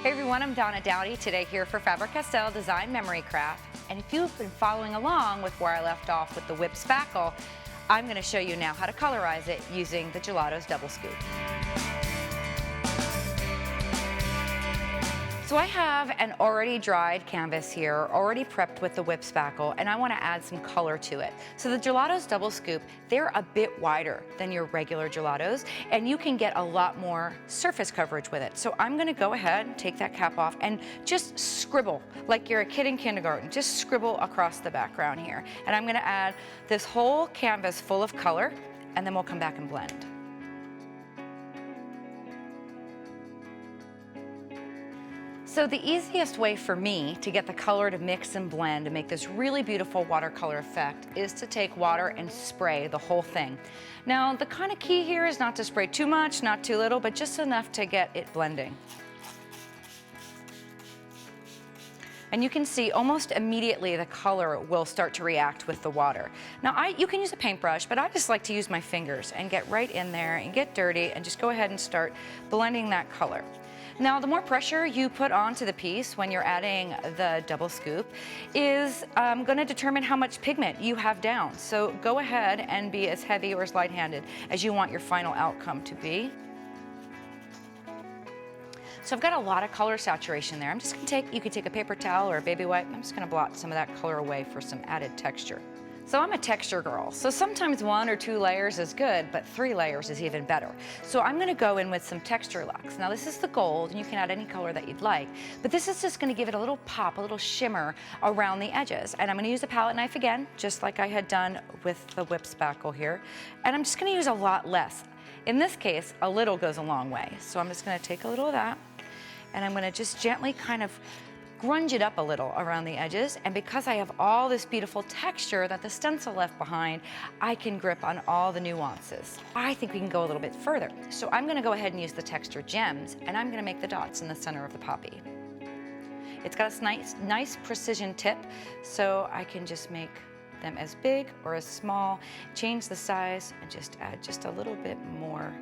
Hey everyone, I'm Donna Downey, today here for Faber-Castell Design Memory Craft. And if you've been following along with where I left off with the whip spackle, I'm going to show you now how to colorize it using the Gelato's Double Scoop. So I have an already dried canvas here, already prepped with the whip spackle, and I want to add some color to it. So the Gelato's Double Scoop, they're a bit wider than your regular gelatos, and you can get a lot more surface coverage with it. So I'm going to go ahead and take that cap off and just scribble like you're a kid in kindergarten. Just scribble across the background here. And I'm going to add this whole canvas full of color, and then we'll come back and blend. So the easiest way for me to get the color to mix and blend and make this really beautiful watercolor effect is to take water and spray the whole thing. Now, the kind of key here is not to spray too much, not too little, but just enough to get it blending. And you can see almost immediately the color will start to react with the water. Now, you can use a paintbrush, but I just like to use my fingers and get right in there and get dirty and just go ahead and start blending that color. Now, the more pressure you put onto the piece when you're adding the double scoop is going to determine how much pigment you have down. So go ahead and be as heavy or as light-handed as you want your final outcome to be. So I've got a lot of color saturation there. I'm just going to you could take a paper towel or a baby wipe. I'm just going to blot some of that color away for some added texture. So I'm a texture girl, so sometimes 1 or 2 layers is good, but 3 layers is even better. So I'm gonna go in with some Texture Luxe. Now this is the gold, and you can add any color that you'd like, but this is just gonna give it a little pop, a little shimmer around the edges. And I'm gonna use a palette knife again, just like I had done with the whip spackle here. And I'm just gonna use a lot less. In this case, a little goes a long way. So I'm just gonna take a little of that, and I'm gonna just gently kind of grunge it up a little around the edges, and because I have all this beautiful texture that the stencil left behind, I can grip on all the nuances. I think we can go a little bit further. So I'm gonna go ahead and use the texture gems, and I'm gonna make the dots in the center of the poppy. It's got a nice precision tip, so I can just make them as big or as small, change the size, and just add just a little bit more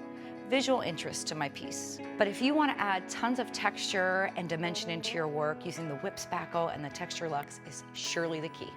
visual interest to my piece. But if you want to add tons of texture and dimension into your work, using the whip spackle and the Texture Luxe is surely the key.